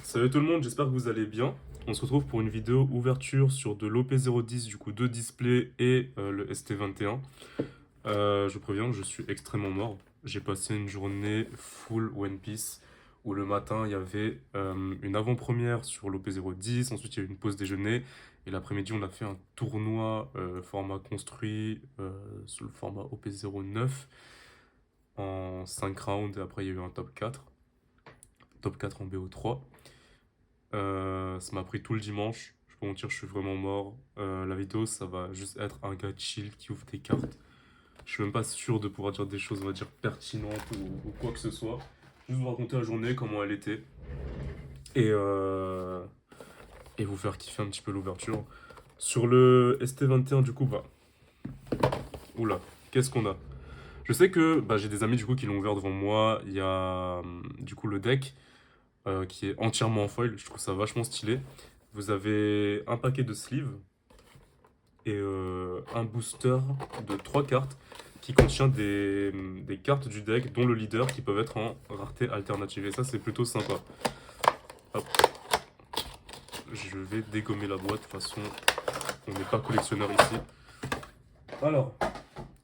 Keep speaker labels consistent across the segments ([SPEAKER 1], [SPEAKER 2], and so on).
[SPEAKER 1] Salut tout le monde, j'espère que vous allez bien. On se retrouve pour une vidéo ouverture sur de l'OP010, du coup deux displays et le ST21. Je vous préviens, je suis extrêmement mort. J'ai passé une journée full One Piece où le matin il y avait une avant-première sur l'OP010, ensuite il y a eu une pause déjeuner et l'après-midi on a fait un tournoi format construit sur le format OP09 en 5 rounds et après il y a eu un top 4 en BO3. Ça m'a pris tout le dimanche. Je peux pas mentir, je suis vraiment mort. La vidéo, ça va juste être un gars chill qui ouvre des cartes. Je suis même pas sûr de pouvoir dire des choses, on va dire, pertinentes ou quoi que ce soit. Juste vous raconter la journée, comment elle était. Et, euh, et vous faire kiffer un petit peu l'ouverture. Sur le ST21, du coup, bah. Oula, qu'est-ce qu'on a? Je sais que bah, j'ai des amis du coup qui l'ont ouvert devant moi. Il y a du coup le deck qui est entièrement en foil. Je trouve ça vachement stylé. Vous avez un paquet de sleeves et un booster de 3 cartes qui contient des cartes du deck, dont le leader, qui peuvent être en rareté alternative. Et ça, c'est plutôt sympa. Hop, je vais dégommer la boîte. De toute façon, on n'est pas collectionneur ici. Alors,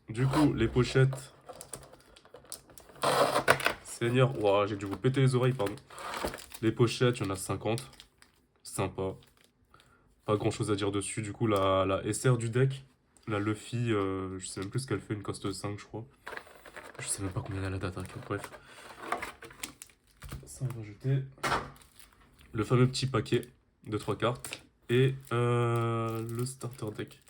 [SPEAKER 1] du coup, les pochettes. Seigneur, ouah, j'ai dû vous péter les oreilles, pardon. Les pochettes, il y en a 50. Sympa. Pas grand chose à dire dessus. Du coup, la SR du deck, la Luffy, je sais même plus ce qu'elle fait, une coste 5, je crois. Je sais même pas combien elle a d'attaque. Bref, ça on va jeter. Le fameux petit paquet de 3 cartes et le starter deck.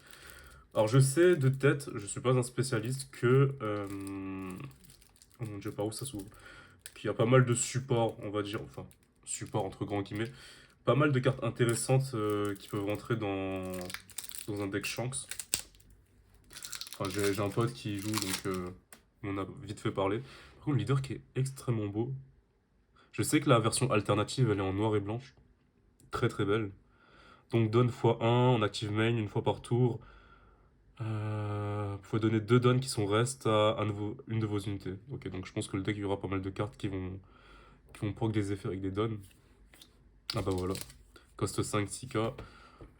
[SPEAKER 1] Alors je sais de tête, je suis pas un spécialiste, que oh mon dieu, par où ça s'ouvre, qu'il y a pas mal de supports, on va dire, enfin support entre grands guillemets, pas mal de cartes intéressantes qui peuvent rentrer dans un deck Shanks. Enfin, j'ai un pote qui y joue, donc on a vite fait parler. Par contre, le leader qui est extrêmement beau. Je sais que la version alternative, elle est en noir et blanche. Très très belle. Donc donne x1 en active main une fois par tour. Vous pouvez donner 2 dons qui sont restes à une de vos unités. Ok, donc je pense que le deck, il y aura pas mal de cartes qui vont proc des effets avec des dons. Ah bah voilà. Coste 5, 6k.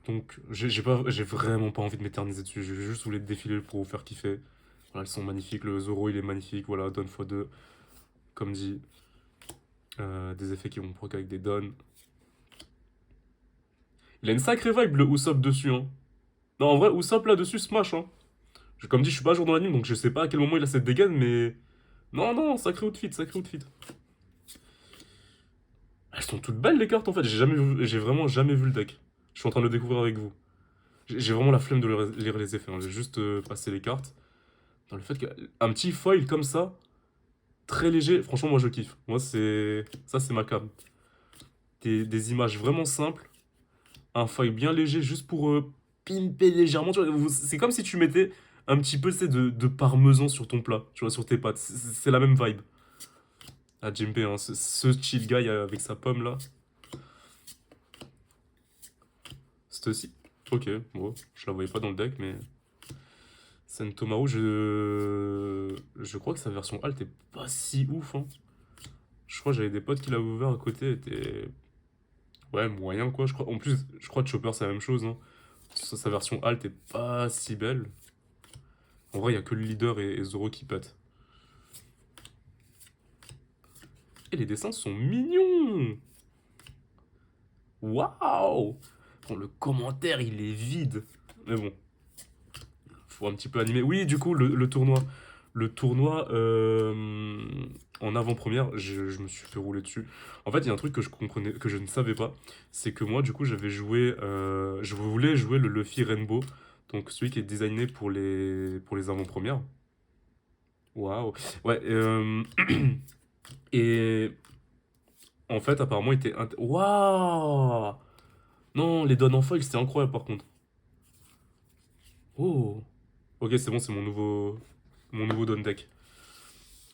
[SPEAKER 1] Donc j'ai vraiment pas envie de m'éterniser dessus. Je juste voulais défiler pour vous faire kiffer. Voilà, elles sont magnifiques. Le Zoro, il est magnifique. Voilà, donne x2. Comme dit. Des effets qui vont proc avec des dons. Il a une sacrée vibe, le Usopp dessus, hein. Non, en vrai, Usopp là-dessus smash, hein. Comme dit, je suis pas jour dans l'anime, donc je sais pas à quel moment il a cette dégaine, mais... Non, non, sacré outfit, sacré outfit. Elles sont toutes belles, les cartes, en fait. J'ai vraiment jamais vu le deck. Je suis en train de le découvrir avec vous. J'ai vraiment la flemme de lire les effets, hein. J'ai juste passé les cartes. Dans le fait qu'un petit foil comme ça, très léger, franchement, moi, je kiffe. Moi, c'est... Ça, c'est ma cam. Des images vraiment simples. Un foil bien léger, juste pour pimper légèrement. C'est comme si tu mettais un petit peu, tu sais, de parmesan sur ton plat, tu vois, sur tes pâtes. C'est la même vibe. Ah, Jinpei, hein, ce chill guy avec sa pomme là. C'est aussi. Ok, bon, je la voyais pas dans le deck, mais. Sentomaru, je crois que sa version alt est pas si ouf, hein. Je crois que j'avais des potes qui l'avaient ouvert à côté, était. Ouais, moyen quoi, je crois. En plus, je crois que Chopper c'est la même chose, hein. Sa version alt est pas si belle. En vrai, il y a que le leader et Zoro qui pètent. Et les dessins sont mignons! Waouh! Bon, le commentaire, il est vide. Mais bon, faut un petit peu animer. Oui, du coup, le tournoi. Le tournoi en avant-première, je me suis fait rouler dessus. En fait, il y a un truc que je comprenais, que je ne savais pas, c'est que moi, du coup, j'avais joué, je voulais jouer le Luffy Rainbow, donc celui qui est designé pour les avant-premières. Waouh. Ouais. Et en fait, apparemment, il était waouh. Non, les donnes en foil, c'était incroyable par contre. Oh. Ok, c'est bon, c'est mon nouveau Don Deck.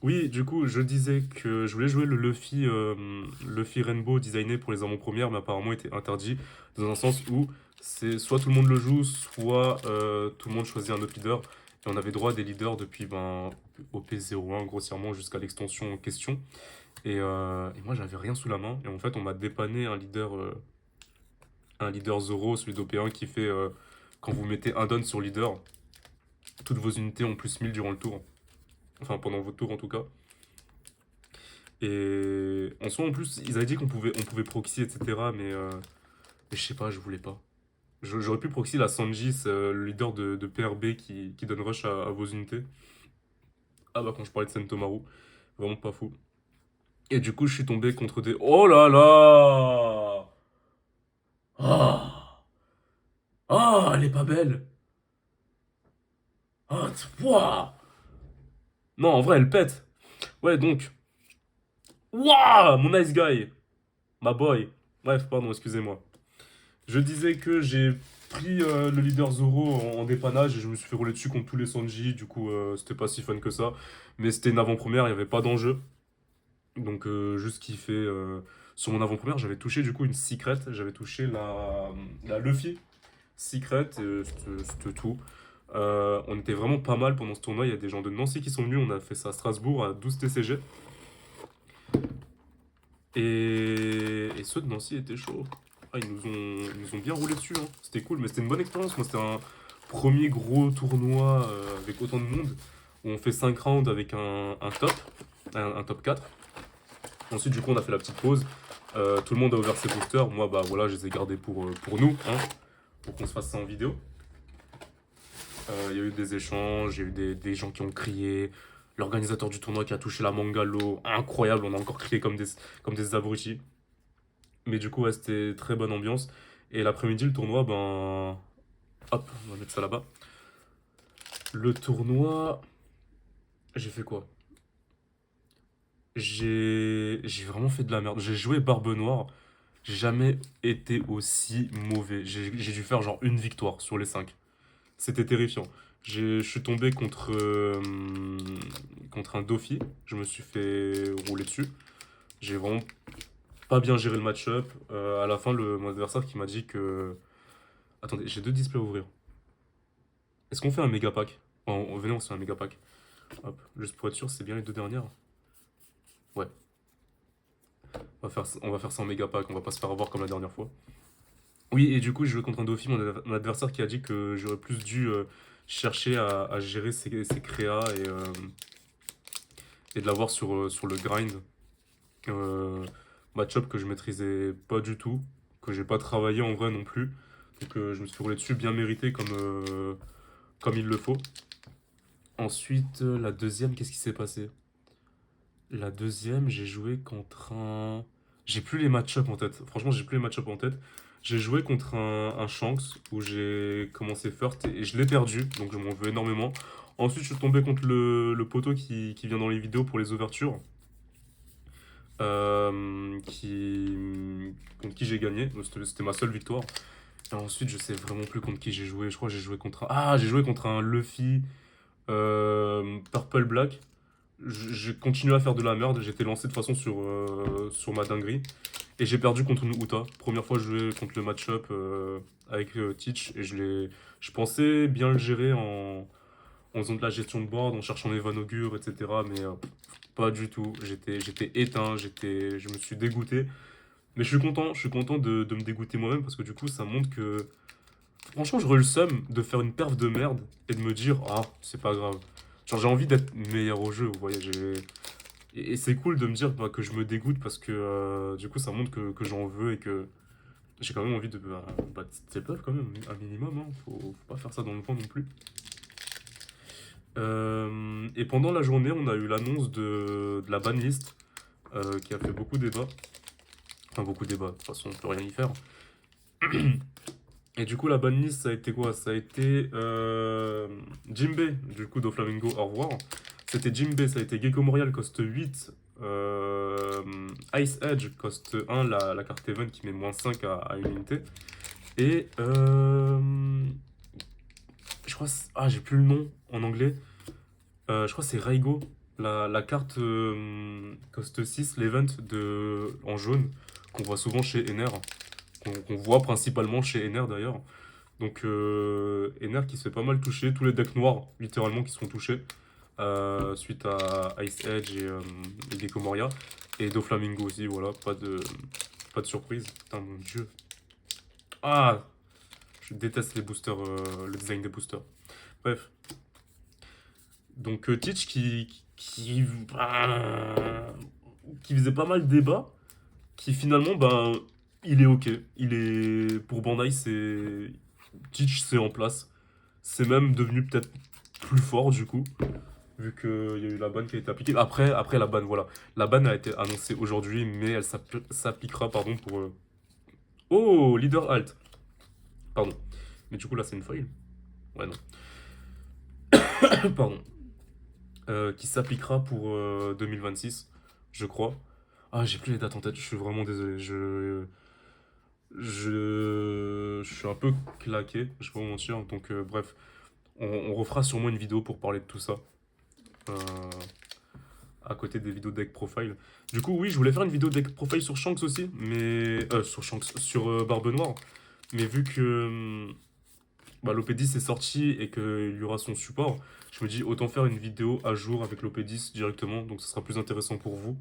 [SPEAKER 1] Oui, du coup, je disais que je voulais jouer le Luffy Rainbow designé pour les avant-premières, mais apparemment était interdit, dans un sens où c'est soit tout le monde le joue, soit tout le monde choisit un autre leader. Et on avait droit à des leaders depuis ben, OP01 grossièrement jusqu'à l'extension en question. Et moi, j'avais rien sous la main. Et en fait, on m'a dépanné un leader Zoro, celui d'OP1, qui fait quand vous mettez un don sur leader, toutes vos unités ont plus 1000 durant le tour. Enfin, pendant votre tour en tout cas. Et en soi, en plus, ils avaient dit on pouvait proxy, etc. Mais je sais pas, je voulais pas. J'aurais pu proxy la Sanji, c'est, le leader de PRB qui donne rush à vos unités. Ah bah, quand je parlais de Sentomaru, vraiment pas fou. Et du coup, je suis tombé contre des. Oh là là! Ah! Ah, elle est pas belle! Ah, ouah! Non, en vrai, elle pète. Ouais, donc. Waouh! Mon nice guy! Ma boy! Bref, pardon, excusez-moi. Je disais que j'ai pris le leader Zoro en dépannage et je me suis fait rouler dessus contre tous les Sanji. Du coup, c'était pas si fun que ça. Mais c'était une avant-première, il n'y avait pas d'enjeu. Donc, juste kiffé. Sur mon avant-première, j'avais touché du coup une secret. J'avais touché la Luffy secret. C'était tout. On était vraiment pas mal pendant ce tournoi. Il y a des gens de Nancy qui sont venus. On a fait ça à Strasbourg à 12 TCG. Et ceux de Nancy étaient chauds. Ah, ils nous ont bien roulé dessus, hein. C'était cool, mais c'était une bonne expérience. Moi, c'était un premier gros tournoi avec autant de monde, où on fait 5 rounds avec un top, un top 4. Ensuite, du coup, on a fait la petite pause. Tout le monde a ouvert ses boosters. Moi, bah voilà, je les ai gardés pour nous, hein, pour qu'on se fasse ça en vidéo. Il y a eu des échanges, il y a eu des gens qui ont crié. L'organisateur du tournoi qui a touché la Mangalo, incroyable, on a encore crié comme des abrutis. Mais du coup, ouais, c'était très bonne ambiance. Et l'après-midi, le tournoi, ben. Hop, on va mettre ça là-bas. Le tournoi. J'ai fait quoi? J'ai vraiment fait de la merde. J'ai joué Barbe Noire. J'ai jamais été aussi mauvais. J'ai dû faire genre une victoire sur les 5. C'était terrifiant. Je suis tombé contre un Dofi. Je me suis fait rouler dessus. J'ai vraiment pas bien géré le match-up. À la fin, mon adversaire qui m'a dit que. Attendez, j'ai deux displays à ouvrir. Est-ce qu'on fait un méga pack? Venez, on se fait un méga pack. Hop, juste pour être sûr, c'est bien les deux dernières. Ouais, on va faire ça en méga pack, on va pas se faire avoir comme la dernière fois. Oui, et du coup, je jouais contre un Dofi, mon adversaire qui a dit que j'aurais plus dû chercher à gérer ses créas et de l'avoir sur le grind. Euh, Match-up que je maîtrisais pas du tout, que j'ai pas travaillé en vrai non plus. Donc je me suis fait rouler dessus, bien mérité comme il le faut. Ensuite, la deuxième, qu'est-ce qui s'est passé? La deuxième, j'ai joué contre un. J'ai plus les match-up en tête. Franchement, j'ai plus les match-up en tête. J'ai joué contre un Shanks où j'ai commencé first et je l'ai perdu, donc je m'en veux énormément. Ensuite, je suis tombé contre le poteau qui vient dans les vidéos pour les ouvertures, contre qui j'ai gagné. Donc, c'était ma seule victoire. Et ensuite, je sais vraiment plus contre qui j'ai joué. Je crois que j'ai joué contre un. Ah, j'ai joué contre un Luffy Purple Black. J'ai continué à faire de la merde, j'étais lancé de toute façon sur ma dinguerie. Et j'ai perdu contre une Uta. Première fois que je jouais contre le match-up avec Teach. Et je pensais bien le gérer en faisant de la gestion de board, en cherchant les Van Augure, etc. Mais pas du tout. J'étais éteint, je me suis dégoûté. Mais je suis content de me dégoûter moi-même parce que du coup, ça montre que. Franchement, j'aurais eu le seum de faire une perf de merde et de me dire, ah, c'est pas grave. Genre, j'ai envie d'être meilleur au jeu, vous voyez. Et c'est cool de me dire bah, que je me dégoûte parce que du coup, ça montre que j'en veux et que j'ai quand même envie de step up quand même, un minimum. Hein. Faut pas faire ça dans le vent non plus. Et pendant la journée, on a eu l'annonce de la banlist qui a fait beaucoup de débats. Enfin, beaucoup de débats, de toute façon, on peut rien y faire. Et du coup, la banlist, ça a été quoi? Ça a été Jimbe, du coup, Doflamingo, au revoir. C'était Jimbe, ça a été Gecko Montréal, coste 8. Ice Edge, coste 1, la carte Even qui met moins 5 à une unité. Et je crois. Ah, j'ai plus le nom en anglais. Je crois que c'est Raigo, la carte coste 6, l'event en jaune, qu'on voit souvent chez Ener. Qu'on voit principalement chez Ener d'ailleurs. Donc Ener qui se fait pas mal toucher, tous les decks noirs littéralement qui se font toucher suite à Ice Edge et Gecko Moria. Et Doflamingo aussi, voilà, pas de surprise. Putain, mon dieu. Ah, je déteste les boosters, le design des boosters. Bref. Donc Teach qui faisait pas mal de débats, qui finalement, ben, il est ok. Il est, pour Bandai, c'est, Teach c'est en place. C'est même devenu peut-être plus fort du coup, vu qu'il y a eu la ban qui a été appliquée. Après la ban, voilà. La ban a été annoncée aujourd'hui, mais elle s'appliquera, pardon, pour... Oh, leader alt. Pardon. Mais du coup, là, c'est une foil. Ouais, non. Pardon. Qui s'appliquera pour 2026, je crois. Ah, j'ai plus les dates en tête, je suis vraiment désolé. Je suis un peu claqué, je vais pas vous mentir. Donc, bref, on refera sûrement une vidéo pour parler de tout ça. Euh, à côté des vidéos deck profile. Du coup, oui, je voulais faire une vidéo deck profile sur Shanks aussi, mais. Sur Shanks, sur Barbe Noire. Mais vu que bah, l'OP10 est sorti et qu'il y aura son support, je me dis autant faire une vidéo à jour avec l'OP10 directement, donc ce sera plus intéressant pour vous.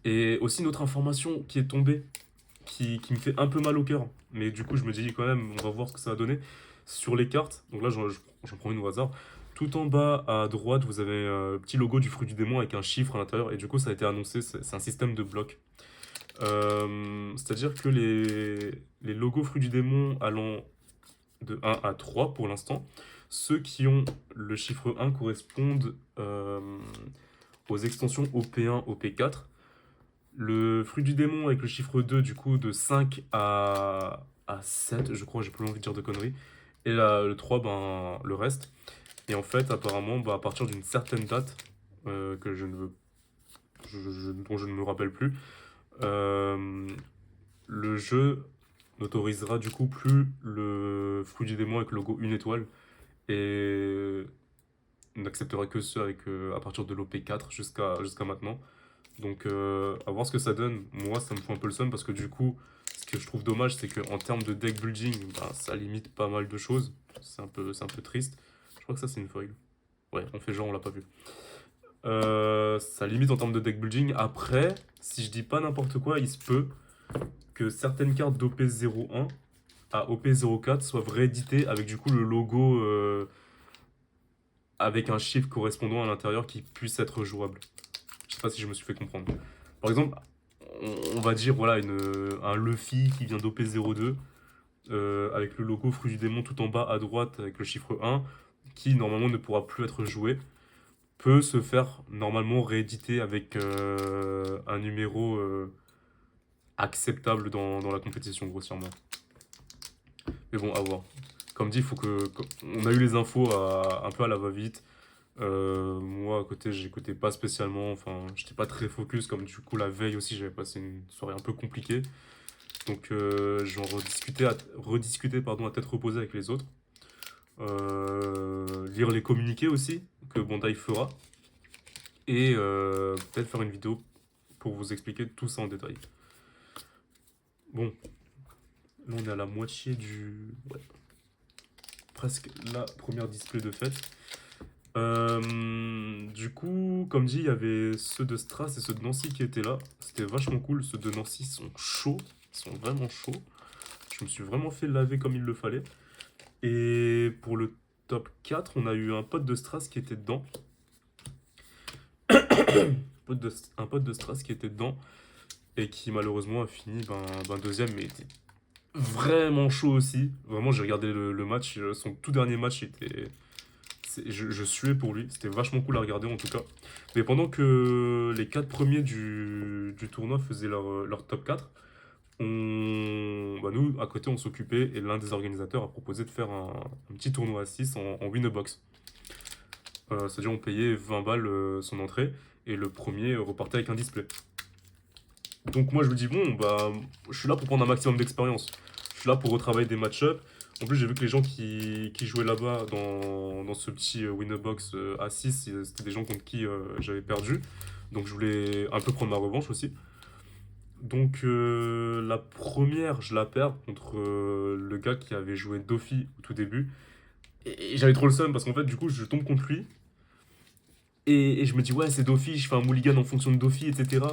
[SPEAKER 1] Et aussi une autre information qui est tombée, qui me fait un peu mal au cœur, mais du coup je me dis quand même, on va voir ce que ça va donner. Sur les cartes, donc là j'en prends une au hasard, tout en bas à droite vous avez un petit logo du fruit du démon avec un chiffre à l'intérieur, et du coup ça a été annoncé, c'est un système de blocs. C'est-à-dire que les logos fruit du démon allant de 1 à 3 pour l'instant. Ceux qui ont le chiffre 1 correspondent aux extensions OP1, OP4. Le fruit du démon avec le chiffre 2, du coup, de 5 à 7, je crois, j'ai plus envie de dire de conneries. Et là, le 3, ben, le reste. Et en fait, apparemment, bah, à partir d'une certaine date, que je ne veux, dont je ne me rappelle plus, euh, le jeu n'autorisera du coup plus le fruit du démon avec le logo une étoile et n'acceptera que ceux avec à partir de l'OP4 jusqu'à maintenant. Donc à voir ce que ça donne. Moi ça me fout un peu le seum parce que du coup ce que je trouve dommage c'est qu'en termes de deck building ben, ça limite pas mal de choses. C'est un peu triste. Je crois que ça c'est une foil. Ouais, on fait genre on l'a pas vu. Ça limite en termes de deck building. Après, si je dis pas n'importe quoi, il se peut que certaines cartes d'OP01 à OP04 soient rééditées avec du coup le logo avec un chiffre correspondant à l'intérieur qui puisse être jouable. Je sais pas si je me suis fait comprendre. Par exemple, on va dire voilà un Luffy qui vient d'OP02 avec le logo fruit du démon tout en bas à droite avec le chiffre 1 qui normalement ne pourra plus être joué peut se faire normalement rééditer avec un numéro acceptable dans la compétition grossièrement. Mais bon, à voir. Comme dit, faut que. On a eu les infos un peu à la va-vite. Moi, à côté, j'écoutais pas spécialement. Enfin, j'étais pas très focus. Comme du coup, la veille aussi, j'avais passé une soirée un peu compliquée. Donc, j'en rediscuter pardon, à tête reposée avec les autres. Lire les communiqués aussi que Bandai fera. Et peut-être faire une vidéo pour vous expliquer tout ça en détail. Bon, là, on est à la moitié du. Ouais, presque la première display de fête. Du coup, comme dit, il y avait ceux de Stras et ceux de Nancy qui étaient là. C'était vachement cool. Ceux de Nancy sont chauds. Ils sont vraiment chauds. Je me suis vraiment fait laver comme il le fallait. Et pour le top 4, on a eu un pote de Stras qui était dedans. Un pote de Stras qui était dedans. Et qui malheureusement a fini deuxième, mais était vraiment chaud aussi. Vraiment, j'ai regardé le match. Son tout dernier match était. Je suais pour lui, c'était vachement cool à regarder en tout cas. Mais pendant que les 4 premiers du tournoi faisaient leur top 4, nous, à côté, on s'occupait et l'un des organisateurs a proposé de faire un petit tournoi à 6 en win-a-box. C'est-à-dire on payait 20 balles son entrée et le premier repartait avec un display. Donc moi je me dis bon, bah je suis là pour prendre un maximum d'expérience. Je suis là pour retravailler des match-up. En plus, j'ai vu que les gens qui jouaient là-bas dans ce petit winner box A6, c'était des gens contre qui j'avais perdu. Donc, je voulais un peu prendre ma revanche aussi. Donc, la première, je la perds contre le gars qui avait joué Dofi au tout début. Et j'avais trop le seum parce qu'en fait, du coup, je tombe contre lui. Et je me dis, ouais, c'est Dofi, je fais un mulligan en fonction de Dofi, etc.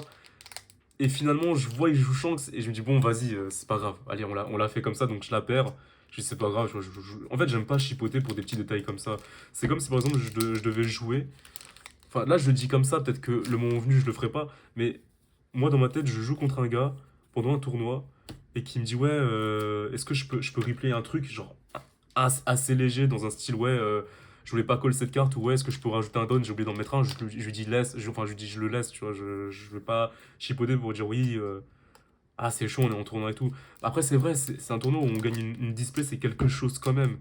[SPEAKER 1] Et finalement, je vois, il joue Shanks, et je me dis, bon, vas-y, c'est pas grave. Allez, on l'a fait comme ça, donc je la perds. Je dis, c'est pas grave. En fait, j'aime pas chipoter pour des petits détails comme ça. C'est comme si, par exemple, je devais jouer. Enfin, là, je le dis comme ça, peut-être que le moment venu, je le ferai pas. Mais moi, dans ma tête, je joue contre un gars pendant un tournoi, et qui me dit, ouais, est-ce que je peux replayer un truc, genre, assez léger, dans un style, ouais, je voulais pas call cette carte, ou ouais, est-ce que je peux rajouter un don, j'ai oublié d'en mettre un, je lui dis laisse, enfin, je lui dis je le laisse, tu vois, je veux pas chipoter pour dire oui, ah, c'est chaud, on est en tournoi et tout. Après, c'est vrai, c'est un tournoi où on gagne une display, c'est quelque chose quand même.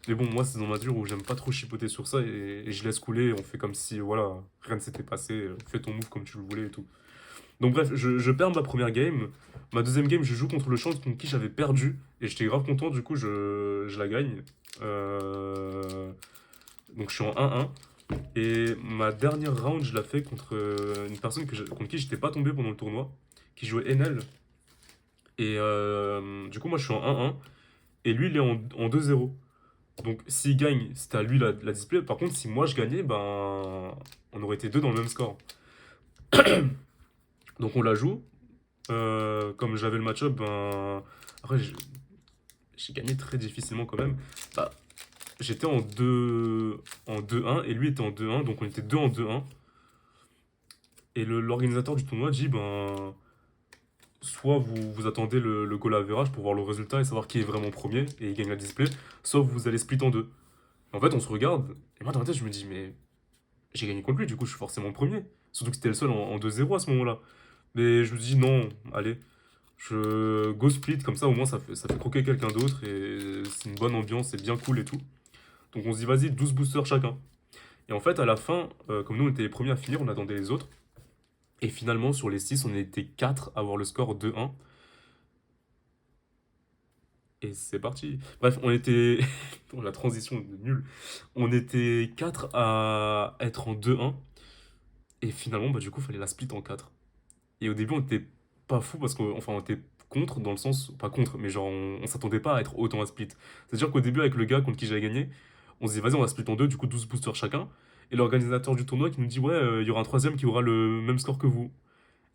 [SPEAKER 1] Mais bon, moi, c'est dans ma dure où j'aime pas trop chipoter sur ça et je laisse couler. On fait comme si, voilà, rien ne s'était passé. Fais ton move comme tu le voulais et tout. Donc, bref, je perds ma première game. Ma deuxième game, je joue contre le champ contre qui j'avais perdu. Et j'étais grave content, du coup, je la gagne. Donc, je suis en 1-1. Et ma dernière round, je la fais contre une personne contre qui j'étais pas tombé pendant le tournoi, qui jouait Enel. Et du coup, moi, je suis en 1-1. Et lui, il est en 2-0. Donc, s'il gagne, c'était à lui la display. Par contre, si moi, je gagnais, ben, on aurait été deux dans le même score. Donc, on la joue. Comme j'avais le match-up, ben... Après, j'ai gagné très difficilement quand même. Bah, j'étais en 2-1 et lui était en 2-1. Donc, on était deux en 2-1. Et l'organisateur du tournoi dit, ben... Soit vous attendez le goal average pour voir le résultat et savoir qui est vraiment premier et il gagne la display, soit vous allez split en deux. En fait, on se regarde, et moi dans ma tête, je me dis, mais j'ai gagné contre lui, du coup, je suis forcément premier. Surtout que c'était le seul en 2-0 à ce moment-là. Mais je me dis, non, allez, je go split, comme ça, au moins, ça fait croquer quelqu'un d'autre, et c'est une bonne ambiance, c'est bien cool et tout. Donc on se dit, vas-y, 12 boosters chacun. Et en fait, à la fin, comme nous, on était les premiers à finir, on attendait les autres. Et finalement, sur les 6 on était 4 à avoir le score 2-1. Et c'est parti. Bref, on était. La transition est nulle. On était 4 à être en 2-1. Et finalement, bah, du coup, il fallait la split en 4. Et au début, on était pas fou parce qu'on enfin, on était contre, dans le sens. Pas contre, mais genre, on s'attendait pas à être autant à split. C'est-à-dire qu'au début, avec le gars contre qui j'avais gagné, on se dit, vas-y, on va split en deux, du coup, 12 boosters chacun. Et l'organisateur du tournoi qui nous dit, ouais, il y aura un troisième qui aura le même score que vous.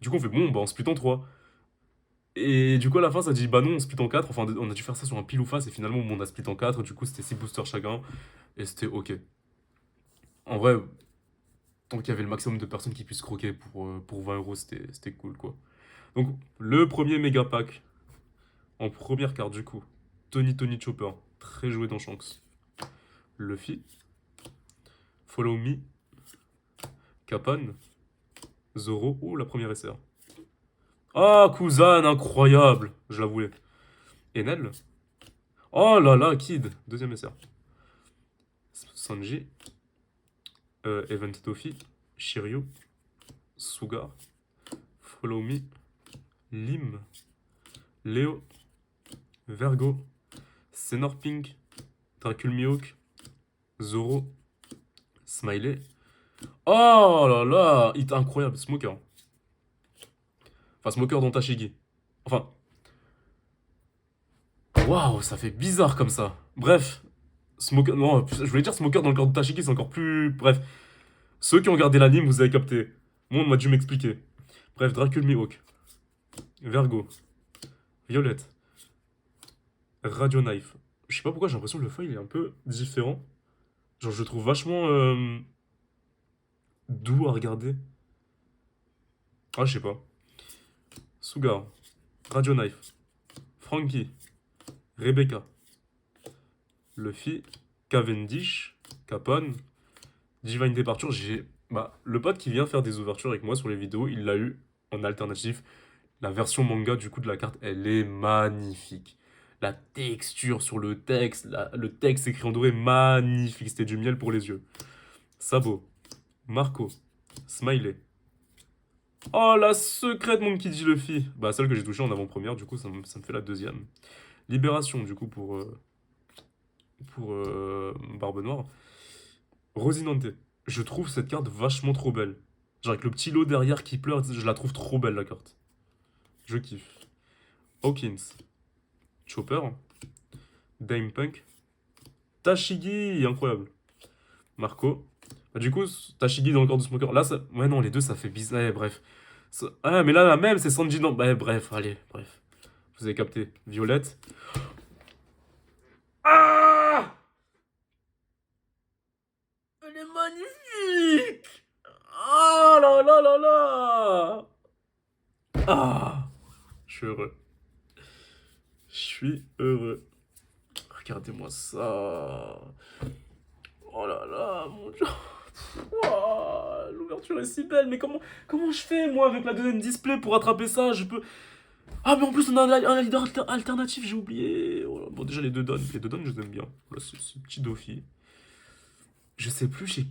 [SPEAKER 1] Du coup, on fait, bon, bah, on split en 3. Et du coup, à la fin, ça dit bah non, on split en 4. Enfin, on a dû faire ça sur un pile ou face. Et finalement, bon, on a split en 4. Du coup, c'était 6 boosters chacun. Et c'était ok. En vrai, tant qu'il y avait le maximum de personnes qui puissent croquer pour 20 euros, c'était cool quoi. Donc, le premier méga pack en première carte, du coup, Tony Chopper, très joué dans Shanks. Luffy, Follow Me, Capone, Zoro. Oh, la première SR. Ah, Kuzan, incroyable. Je la voulais. Enel. Oh là là, Kid, deuxième SR. Sanji, Event Toffee, Shiryu, Suga, Follow Me, Lim, Léo, Vergo, Senor Pink, Dracul Mihawk, Zoro, Smiley. Oh là là, hit incroyable, Smoker. Enfin, Smoker dans Tashigi. Enfin, waouh, ça fait bizarre comme ça. Bref, Smoker. Non, je voulais dire Smoker dans le corps de Tashigi, c'est encore plus. Bref, ceux qui ont regardé l'anime, vous avez capté. Moi, on m'a dû m'expliquer. Bref, Dracul Mihawk, Vergo, Violette, Radio Knife. Je sais pas pourquoi j'ai l'impression que le feuille est un peu différent. Genre, je le trouve vachement doux à regarder. Ah, je sais pas. Sugar, Radio Knife, Frankie, Rebecca, Luffy, Cavendish, Capone, Divine Departure. Bah, le pote qui vient faire des ouvertures avec moi sur les vidéos, il l'a eu en alternatif. La version manga du coup de la carte, elle est magnifique. La texture sur le texte, le texte écrit en doré, magnifique. C'était du miel pour les yeux. Sabo, Marco, Smiley. Oh, la secrète Monkey D. Luffy. Bah, celle que j'ai touchée en avant-première, du coup, ça me fait la deuxième. Libération, du coup, pour Barbe Noire. Rosinante. Je trouve cette carte vachement trop belle. Genre, avec le petit lot derrière qui pleure, je la trouve trop belle, la carte. Je kiffe. Hawkins. Chopper. Dame Punk. Tashigi, incroyable. Marco. Bah, du coup, Tashigi dans le corps de Smoker. Là, ça... Ouais, non, les deux, ça fait bizarre. Ouais, bref. Ah, mais là, la même, c'est Sanji dans... Ouais, bref, allez, bref. Vous avez capté. Violette. Ah! Elle est magnifique! Oh là là là là! Ah! Je suis heureux. Je suis heureux. Regardez-moi ça. Oh là là, mon dieu. Ouah, l'ouverture est si belle, mais comment je fais moi avec la deuxième display pour attraper ça? Je peux. Ah, mais en plus on a un leader alternatif, j'ai oublié. Oh là, bon, déjà les deux donnes, je les aime bien. Là, ce petit Doffy. Je sais plus,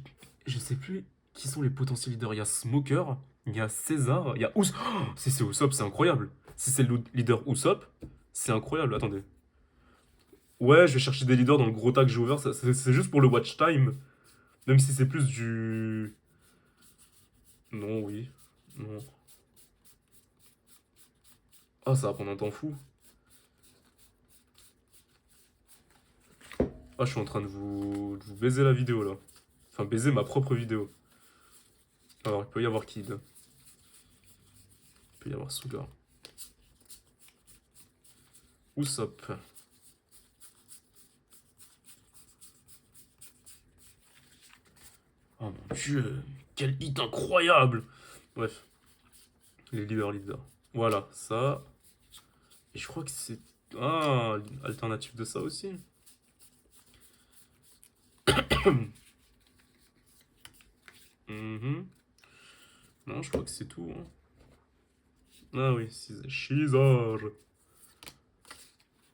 [SPEAKER 1] je sais plus qui sont les potentiels leaders. Il y a Smoker, il y a César, il y a Usopp. Oh, si c'est Usopp, c'est incroyable. Si c'est le leader Usopp, c'est incroyable. Attendez. Ouais, je vais chercher des leaders dans le gros tas que j'ai ouvert. C'est juste pour le watch time. Même si c'est plus du. Non, oui. Non. Ah, ça va prendre un temps fou. Ah, je suis en train de vous baiser la vidéo là. Enfin, baiser ma propre vidéo. Alors, il peut y avoir Kid. Il peut y avoir Sugar. Usopp. Oh mon dieu, quel hit incroyable! Bref, les leaders. Voilà, ça. Et je crois que c'est. Ah, alternative de ça aussi. Mhm. Non, je crois que c'est tout. Hein. Ah oui, Shizar.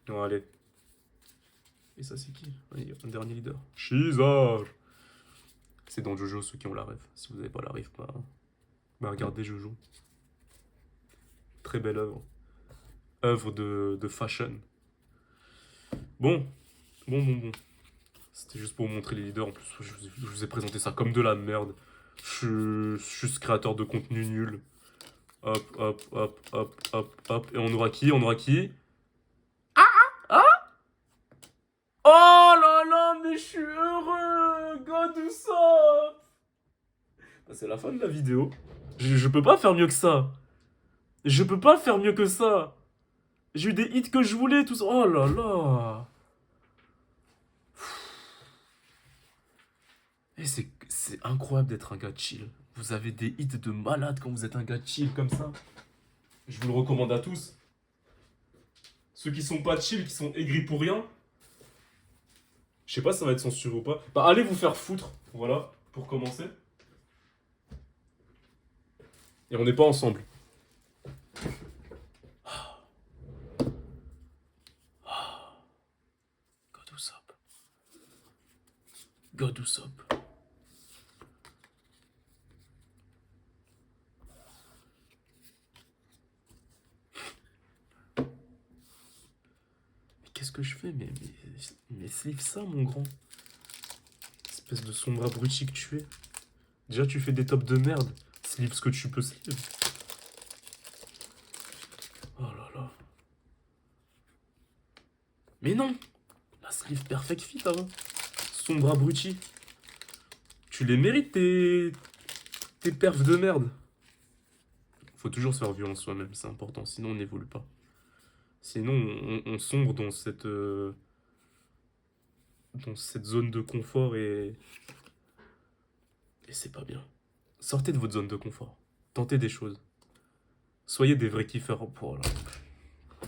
[SPEAKER 1] Bon, allez. Et ça, c'est qui? Allez, un dernier leader. Shizar. C'est dans Jojo ceux qui ont la ref. Si vous n'avez pas la ref, bah regardez Jojo. Très belle œuvre. Œuvre de fashion. Bon, bon. C'était juste pour vous montrer les leaders. En plus, je vous ai présenté ça comme de la merde. Je suis juste créateur de contenu nul. Hop. Et on aura qui? On aura qui? Ah! Oh là là, mais je suis heureux! God Usopp! Bah, c'est la fin de la vidéo. Je peux pas faire mieux que ça. Je peux pas faire mieux que ça. J'ai eu des hits que je voulais, tout ça. Oh là là. Et c'est incroyable d'être un gars chill. Vous avez des hits de malade quand vous êtes un gars chill comme ça. Je vous le recommande à tous. Ceux qui sont pas chill, qui sont aigris pour rien. Je sais pas si ça va être censuré ou pas. Bah allez vous faire foutre. Voilà, pour commencer. Et on n'est pas ensemble. God Usopp. God Usopp. Qu'est-ce que je fais mais sleeve ça, mon grand. Espèce de sombre abruti que tu es. Déjà, tu fais des tops de merde. Sleeve ce que tu peux sleeve. Oh là là. Mais non! La sleeve perfect fit avant. Sombre abruti. Tu les mérites, tes perfs de merde. Faut toujours se faire violence soi-même, c'est important. Sinon, on n'évolue pas. Sinon, on sombre dans cette zone de confort et c'est pas bien. Sortez de votre zone de confort. Tentez des choses. Soyez des vrais kiffeurs. Oh là.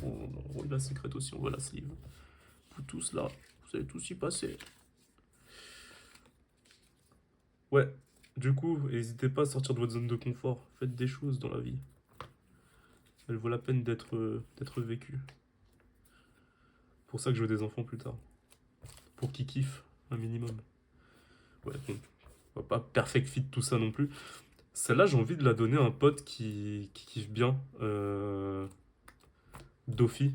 [SPEAKER 1] Oh, on voit la secrète aussi, on voit la sleeve. Vous tous là, vous allez tous y passer. Ouais, du coup, n'hésitez pas à sortir de votre zone de confort. Faites des choses dans la vie. Elle vaut la peine d'être vécue. Pour ça que je veux des enfants plus tard. Pour qu'ils kiffent un minimum. Ouais, bon, on va pas perfect fit tout ça non plus. Celle-là, j'ai envie de la donner à un pote qui kiffe bien. Doffy.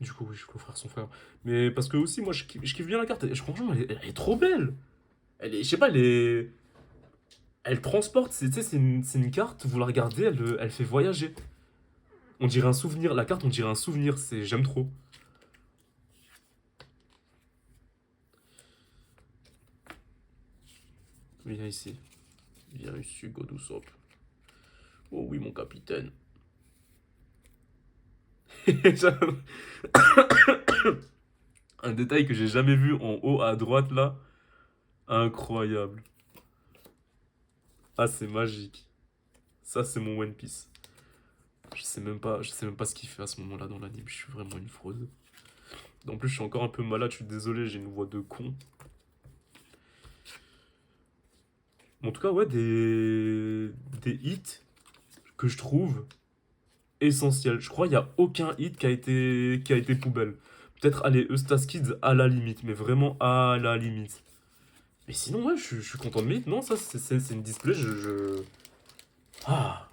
[SPEAKER 1] Du coup, oui, je peux offrir son frère. Mais parce que aussi, moi, je kiffe bien la carte. Et franchement, elle est trop belle. Elle est, je sais pas, elle transporte. Tu sais, c'est une carte, vous la regardez, elle fait voyager. On dirait un souvenir. La carte, on dirait un souvenir. J'aime trop. Viens ici. Viens ici, Godusop. Oh oui, mon capitaine. Un détail que j'ai jamais vu en haut à droite là. Incroyable. Ah, c'est magique. Ça, c'est mon One Piece. Je sais même pas ce qu'il fait à ce moment-là dans l'anime. Je suis vraiment une fraude. En plus, je suis encore un peu malade. Je suis désolé, j'ai une voix de con. En tout cas, ouais, des hits que je trouve essentiels. Je crois qu'il n'y a aucun hit qui a été poubelle. Peut-être, allez, Eustace Kids à la limite, mais vraiment à la limite. Mais sinon, ouais, je suis content de mes hits. Non, ça, c'est une display. Ah,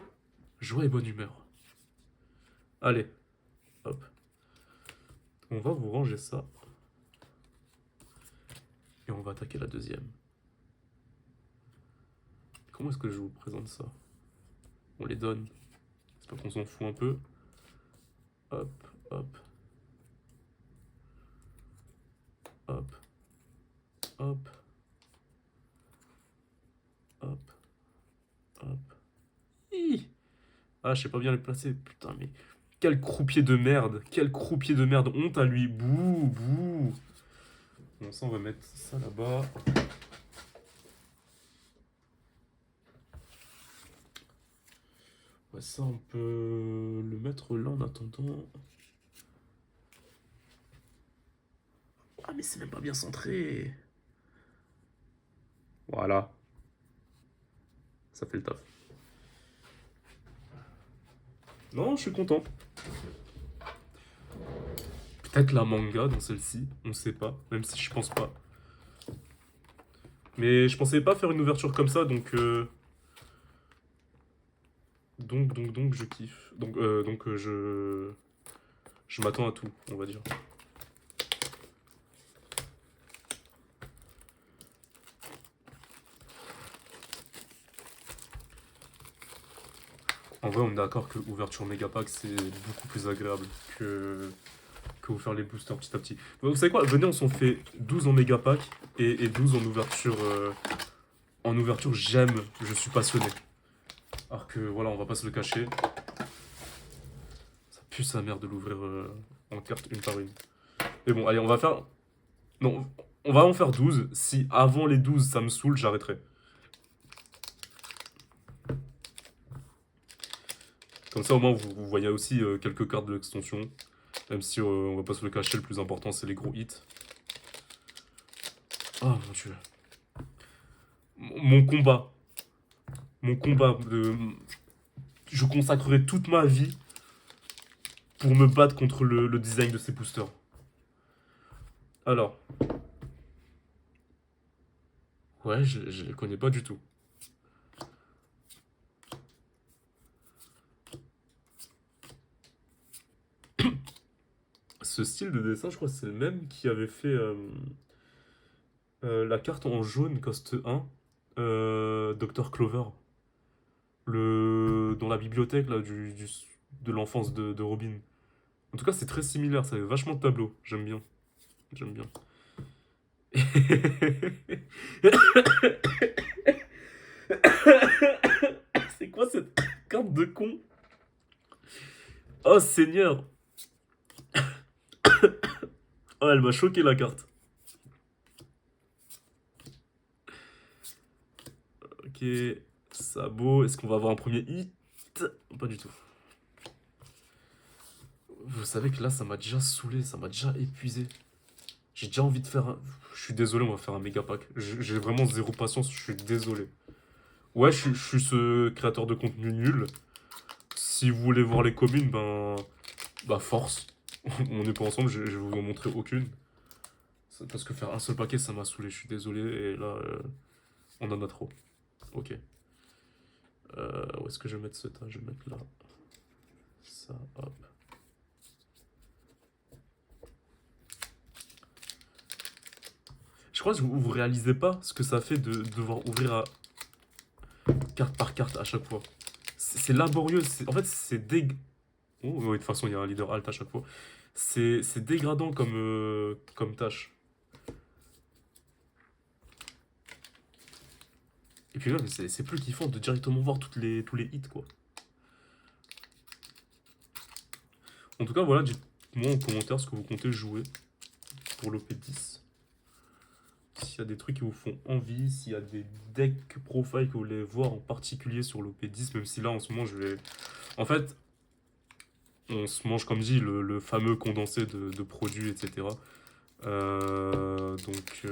[SPEAKER 1] joie et bonne humeur. Allez, hop. On va vous ranger ça. Et on va attaquer la deuxième. Comment est-ce que je vous présente ça? On les donne. J'espère qu'on s'en fout un peu. Hop, hop. Hop. Hop. Hop. Hop. Hi. Ah, je sais pas bien les placer. Putain, mais quel croupier de merde. Quel croupier de merde. Honte à lui. Bouh, bouh. Bon, ça, on va mettre ça là-bas. Ouais, ça, on peut le mettre là en attendant. Ah, mais c'est même pas bien centré. Voilà. Ça fait le taf. Non, je suis content. Peut-être la manga dans celle-ci, on sait pas, même si je pense pas. Mais je pensais pas faire une ouverture comme ça, donc je kiffe. Je m'attends à tout, on va dire. En vrai, on est d'accord que ouverture méga pack, c'est beaucoup plus agréable que vous faire les boosters petit à petit. Vous savez quoi? Venez, on s'en fait 12 en méga pack et 12 en ouverture. En ouverture, j'aime, je suis passionné. Alors que voilà, on va pas se le cacher. Ça pue sa mère de l'ouvrir en carte une par une. Mais bon, allez, on va faire. Non, on va en faire 12. Si avant les 12 ça me saoule, j'arrêterai. Comme ça, au moins, vous voyez aussi quelques cartes de l'extension. Même si on va pas se le cacher, le plus important, c'est les gros hits. Oh mon dieu. Mon combat. Mon combat. Je consacrerai toute ma vie pour me battre contre le design de ces boosters. Alors. Ouais, je les connais pas du tout. Ce style de dessin, je crois que c'est le même qui avait fait la carte en jaune coste 1, Dr Clover. Dans la bibliothèque là, de l'enfance de Robin. En tout cas, c'est très similaire, ça fait vachement de tableau. J'aime bien. J'aime bien. C'est quoi cette carte de con? Oh Seigneur! Oh, elle m'a choqué la carte. Ok, sabot. Est-ce qu'on va avoir un premier hit? Pas du tout. Vous savez que là, ça m'a déjà saoulé, ça m'a déjà épuisé. J'ai déjà envie de faire un... Je suis désolé, on va faire un méga pack. J'ai vraiment zéro patience, je suis désolé. Ouais, je suis ce créateur de contenu nul. Si vous voulez voir les communes, bah force. On n'est pas ensemble, je vais vous en montrer aucune. Parce que faire un seul paquet, ça m'a saoulé, je suis désolé. Et là, on en a trop. Ok. Où est-ce que je vais mettre ce tas? Je vais mettre là. Ça, hop. Je crois que vous réalisez pas ce que ça fait de devoir ouvrir carte par carte à chaque fois. C'est laborieux. En fait, c'est Oh, oui, de toute façon, il y a un leader alt à chaque fois. C'est dégradant comme tâche. Et puis là, c'est plus kiffant de directement voir tous les hits, quoi. En tout cas, voilà, dites-moi en commentaire ce que vous comptez jouer pour l'OP10. S'il y a des trucs qui vous font envie, s'il y a des decks profile que vous voulez voir en particulier sur l'OP10, même si là, en ce moment, je vais... En fait, on se mange, comme dit, le fameux condensé de produits, etc. Donc,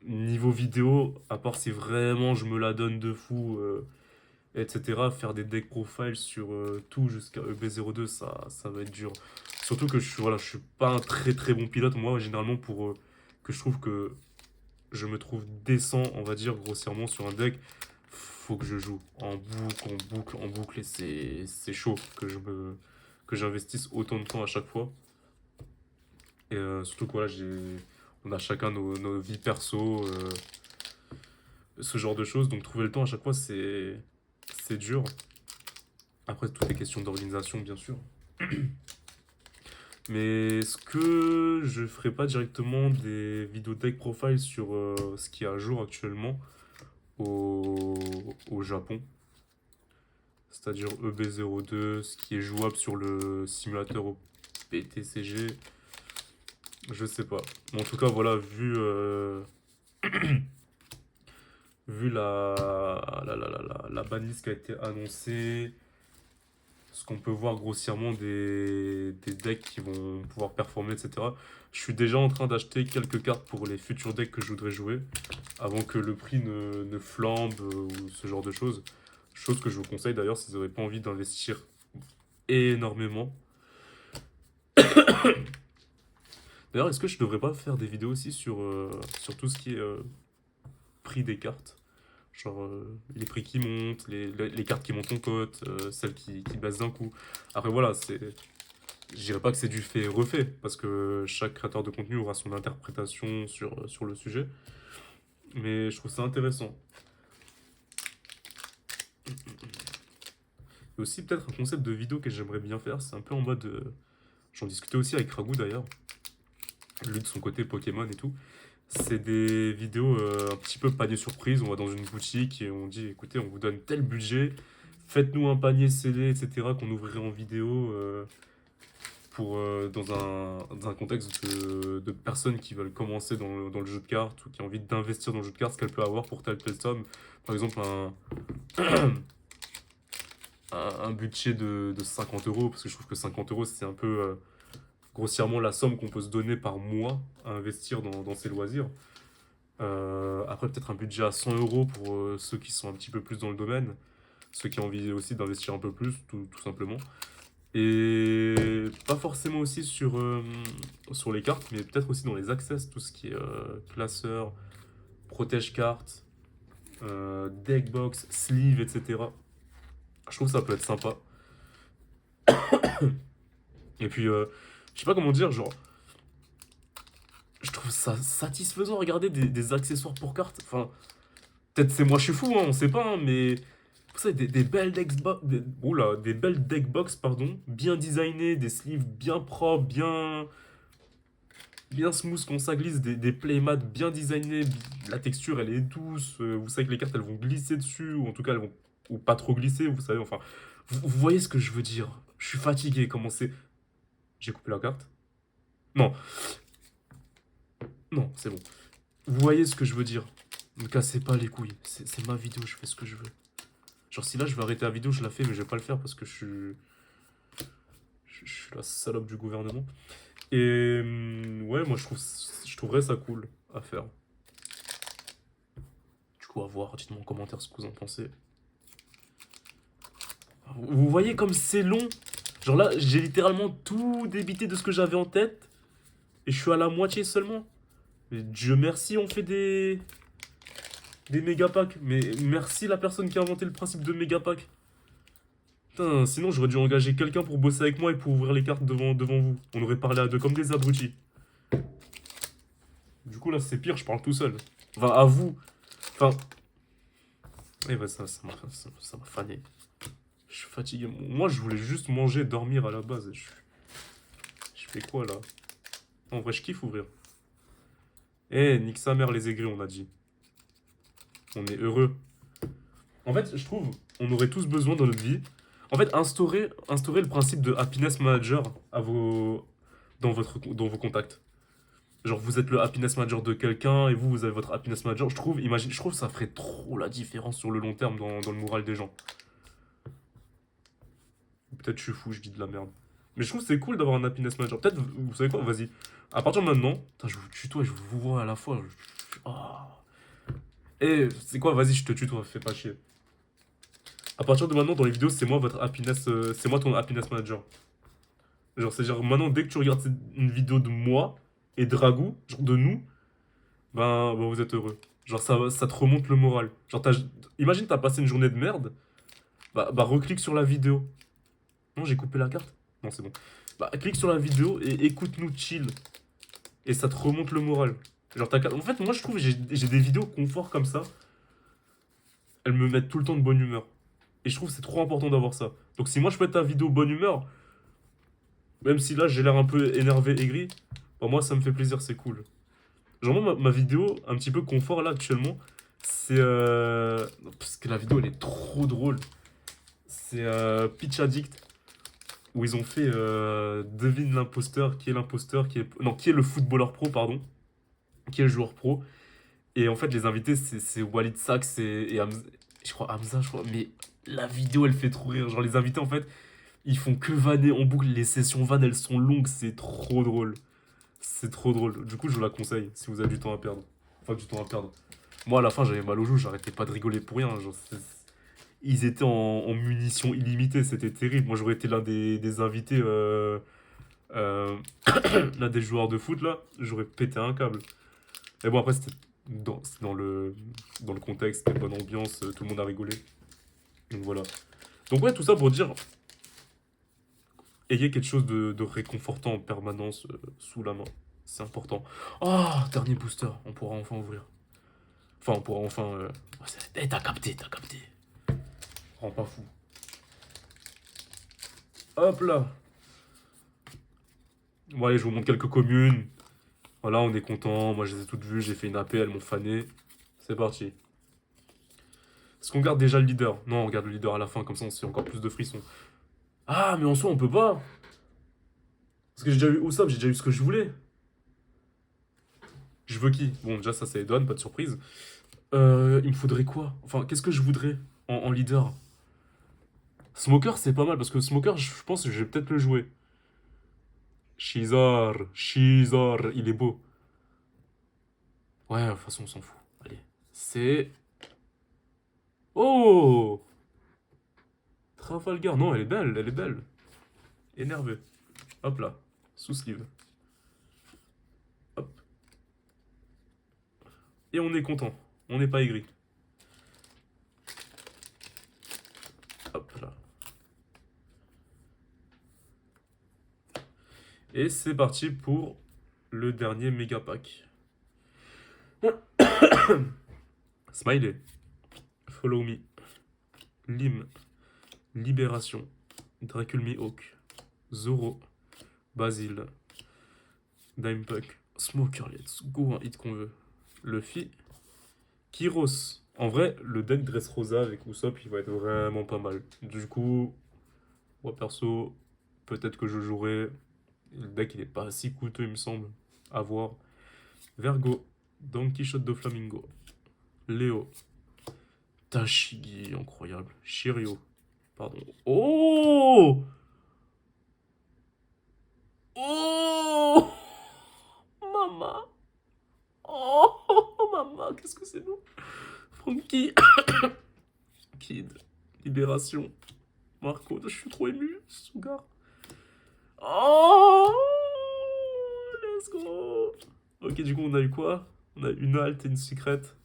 [SPEAKER 1] niveau vidéo, à part si vraiment je me la donne de fou, etc., faire des deck profiles sur tout jusqu'à EB02, ça va être dur. Surtout que voilà, je suis pas un très très bon pilote, moi, généralement, pour que je trouve que je me trouve décent, on va dire, grossièrement, sur un deck, faut que je joue en boucle, en boucle, en boucle, et c'est chaud que j'investisse autant de temps à chaque fois. Et surtout que voilà, on a chacun nos vies perso, ce genre de choses, donc trouver le temps à chaque fois, c'est dur. Après, tout est question d'organisation, bien sûr. Mais est-ce que je ferai pas directement des vidéos deck profile sur ce qui est à jour actuellement au, au Japon? C'est-à-dire EB02, ce qui est jouable sur le simulateur au PTCG. Je sais pas. Mais en tout cas, voilà, vu la banlist qui a été annoncée, ce qu'on peut voir grossièrement des decks qui vont pouvoir performer, etc. Je suis déjà en train d'acheter quelques cartes pour les futurs decks que je voudrais jouer, avant que le prix ne flambe ou ce genre de choses. Chose que je vous conseille d'ailleurs si vous n'avez pas envie d'investir énormément. D'ailleurs, est-ce que je devrais pas faire des vidéos aussi sur tout ce qui est prix des cartes? Genre les prix qui montent, les cartes qui montent en cote, celles qui baissent d'un coup. Après voilà, je dirais pas que c'est du fait et refait, parce que chaque créateur de contenu aura son interprétation sur le sujet. Mais je trouve ça intéressant. Et aussi peut-être un concept de vidéo que j'aimerais bien faire, c'est un peu en mode... j'en discutais aussi avec Ragout d'ailleurs, lui de son côté Pokémon et tout. C'est des vidéos un petit peu panier surprise. On va dans une boutique et on dit écoutez, on vous donne tel budget, faites-nous un panier scellé, etc., qu'on ouvrirait en vidéo dans un contexte de personnes qui veulent commencer dans le jeu de cartes ou qui ont envie d'investir dans le jeu de cartes, ce qu'elle peut avoir pour telle somme. Par exemple, un budget de 50 euros, parce que je trouve que 50 euros, c'est un peu grossièrement la somme qu'on peut se donner par mois à investir dans ses loisirs. Après, peut-être un budget à 100 euros pour ceux qui sont un petit peu plus dans le domaine, ceux qui ont envie aussi d'investir un peu plus, tout simplement. Et pas forcément aussi sur les cartes, mais peut-être aussi dans les access, tout ce qui est classeur, protège cartes, deckbox, sleeve, etc. Je trouve que ça peut être sympa. Et puis, je sais pas comment dire, genre, je trouve ça satisfaisant de regarder des accessoires pour cartes. Enfin, peut-être c'est moi je suis fou, hein, on sait pas, hein, mais vous savez, des belles des belles deckbox, pardon, bien designées, des sleeves bien propres, bien smooth quand ça glisse, des playmats bien designés, la texture elle est douce, vous savez que les cartes elles vont glisser dessus, ou en tout cas elles vont ou pas trop glisser, vous savez, enfin, vous voyez ce que je veux dire. Je suis fatigué, comment c'est... J'ai coupé la carte? Non, non, c'est bon. Vous voyez ce que je veux dire. Me cassez pas les couilles, c'est ma vidéo, je fais ce que je veux. Genre si là je vais arrêter la vidéo, je la fais, mais je vais pas le faire parce que je suis la salope du gouvernement. Et ouais, moi je trouverais ça cool à faire. Du coup, à voir, dites-moi en commentaire ce que vous en pensez. Vous voyez comme c'est long? Genre là, j'ai littéralement tout débité de ce que j'avais en tête. Et je suis à la moitié seulement. Et Dieu merci, on fait des méga packs. Mais merci la personne qui a inventé le principe de méga pack. Putain, sinon j'aurais dû engager quelqu'un pour bosser avec moi et pour ouvrir les cartes devant vous. On aurait parlé à deux comme des abrutis. Du coup là c'est pire, je parle tout seul. Enfin à vous. Enfin... Eh ben ça m'a fané. Je suis fatigué. Moi je voulais juste manger, dormir à la base. Je fais quoi là? En vrai je kiffe ouvrir. Eh, nique sa mère les aigris on a dit. On est heureux. En fait, je trouve, on aurait tous besoin dans notre vie. En fait, instaurer le principe de happiness manager dans vos contacts. Genre, vous êtes le happiness manager de quelqu'un et vous avez votre happiness manager. Je trouve que ça ferait trop la différence sur le long terme dans le moral des gens. Peut-être je suis fou, je dis de la merde. Mais je trouve que c'est cool d'avoir un happiness manager. Peut-être, vous savez quoi, vas-y. À partir de maintenant, putain, je vous tutoie et je vous vois à la fois. Eh, c'est quoi, vas-y, je te tutoie, fais pas chier. À partir de maintenant, dans les vidéos, c'est moi votre happiness, c'est moi ton happiness manager. Genre, c'est genre maintenant, dès que tu regardes une vidéo de moi et de Dragou, genre de nous, ben vous êtes heureux. Genre, ça te remonte le moral. Genre, imagine, t'as passé une journée de merde, bah reclique sur la vidéo. Non, j'ai coupé la carte. Non, c'est bon. Bah, clique sur la vidéo et écoute-nous chill. Et ça te remonte le moral. Genre, en fait, moi, je trouve que j'ai des vidéos confort comme ça. Elles me mettent tout le temps de bonne humeur. Et je trouve que c'est trop important d'avoir ça. Donc, si moi, je peux être ta vidéo bonne humeur, même si là, j'ai l'air un peu énervé, aigri, bah, moi, ça me fait plaisir, c'est cool. Genre, moi, ma vidéo, un petit peu confort, là, actuellement, c'est... Parce que la vidéo, elle est trop drôle. C'est Pitch Addict, où ils ont fait devine l'imposteur, qui est l'imposteur, non, qui est le footballeur pro, pardon, qui est le joueur pro. Et en fait, les invités, c'est Walid Saks et je crois Hamza, je crois. Mais la vidéo, elle fait trop rire. Genre, les invités, en fait, ils font que vanner en boucle. Les sessions vannes, elles sont longues. C'est trop drôle. C'est trop drôle. Du coup, je vous la conseille si vous avez du temps à perdre. Enfin, du temps à perdre. Moi, à la fin, j'avais mal aux joues. J'arrêtais pas de rigoler pour rien. Genre, ils étaient en munitions illimitées. C'était terrible. Moi, j'aurais été l'un des invités, euh, l'un des joueurs de foot, là. J'aurais pété un câble. Mais bon, après, c'était dans le contexte, c'était bonne ambiance, tout le monde a rigolé. Donc voilà. Donc ouais, tout ça pour dire, ayez quelque chose de réconfortant en permanence sous la main. C'est important. Ah, dernier booster, on pourra enfin ouvrir. Enfin, on pourra enfin... Eh, t'as capté, t'as capté. Rends pas fou. Hop là. Bon allez, je vous montre quelques communes. Voilà, on est content. Moi, je les ai toutes vues. J'ai fait une AP, elles m'ont fané. C'est parti. Est-ce qu'on garde déjà le leader? Non, on garde le leader à la fin, comme ça on se fait encore plus de frissons. Ah, mais en soi, on peut pas. Parce que j'ai déjà eu Usopp, j'ai déjà eu ce que je voulais. Je veux qui? Bon, déjà, ça, c'est Edouane, pas de surprise. Il me faudrait quoi? Enfin, qu'est-ce que je voudrais en leader? Smoker, c'est pas mal, parce que Smoker, je pense que je vais peut-être le jouer. Shizar, il est beau. Ouais, de toute façon, on s'en fout. Allez, c'est... Oh! Trafalgar, non, elle est belle, elle est belle. Énervé. Hop là, sous sleeve. Hop. Et on est content. On n'est pas aigri. Hop là. Et c'est parti pour le dernier méga pack. Smiley. Follow me. Lim. Libération. Dracul Mihawk. Zoro. Basile. Dimepuck. Smoker, let's go, un hit qu'on veut. Luffy. Kyros. En vrai, le deck Dressrosa avec Usopp, il va être vraiment pas mal. Du coup, moi perso, peut-être que je jouerai. Le deck, il est pas si coûteux, il me semble. À voir. Vergo. Don Quichotte de Flamingo. Léo. Tashigi, incroyable. Shiryu. Pardon. Oh! Oh! Maman! Oh! Maman, qu'est-ce que c'est beau! Frankie. Kid. Libération. Marco, je suis trop ému. Sugar. Oh! Let's go! Ok, du coup, on a eu quoi? On a une halte et une secrète.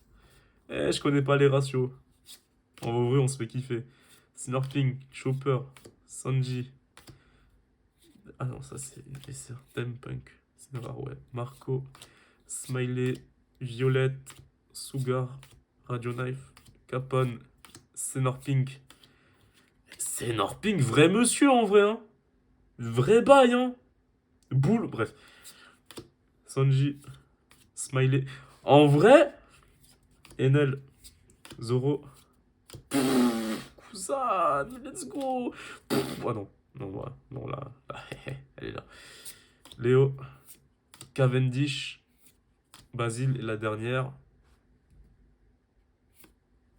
[SPEAKER 1] Eh, je connais pas les ratios. On va ouvrir, on se fait kiffer. Snorkeling, Chopper, Sanji. Ah non, ça c'est épaisseur. Punk, c'est rare, ouais. Marco, Smiley, Violette, Sugar, Radio Knife, Capone, Snorpink. Snorpink, vrai monsieur en vrai, hein. Vrai bail, hein. Boule, bref. Sanji, Smiley. En vrai, Enel, Zoro. Cousin, let's go. Oh non, non, voilà. Non, là, là, elle est là. Léo, Cavendish, Basile et la dernière.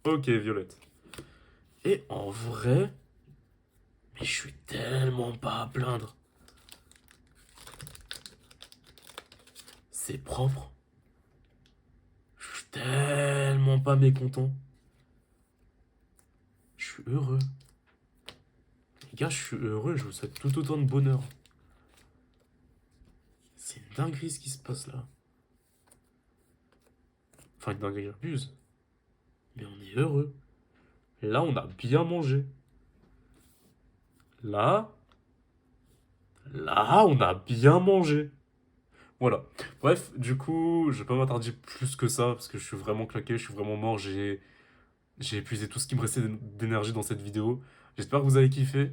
[SPEAKER 1] Ok, Violette. Et en vrai, mais je suis tellement pas à plaindre. C'est propre. Je suis tellement pas mécontent. Je suis heureux. Les gars, je suis heureux, je vous souhaite tout autant de bonheur. C'est une dinguerie ce qui se passe là. Enfin, une dinguerie, j'abuse. Mais on est heureux. Là, on a bien mangé. Là, là, on a bien mangé. Voilà. Bref, du coup, je vais pas m'attarder plus que ça parce que je suis vraiment claqué, je suis vraiment mort. J'ai épuisé tout ce qui me restait d'énergie dans cette vidéo. J'espère que vous avez kiffé.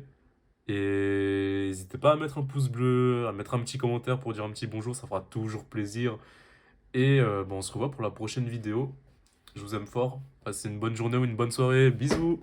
[SPEAKER 1] Et n'hésitez pas à mettre un pouce bleu, à mettre un petit commentaire pour dire un petit bonjour, ça fera toujours plaisir. Et bon, on se revoit pour la prochaine vidéo. Je vous aime fort. Passez une bonne journée ou une bonne soirée. Bisous!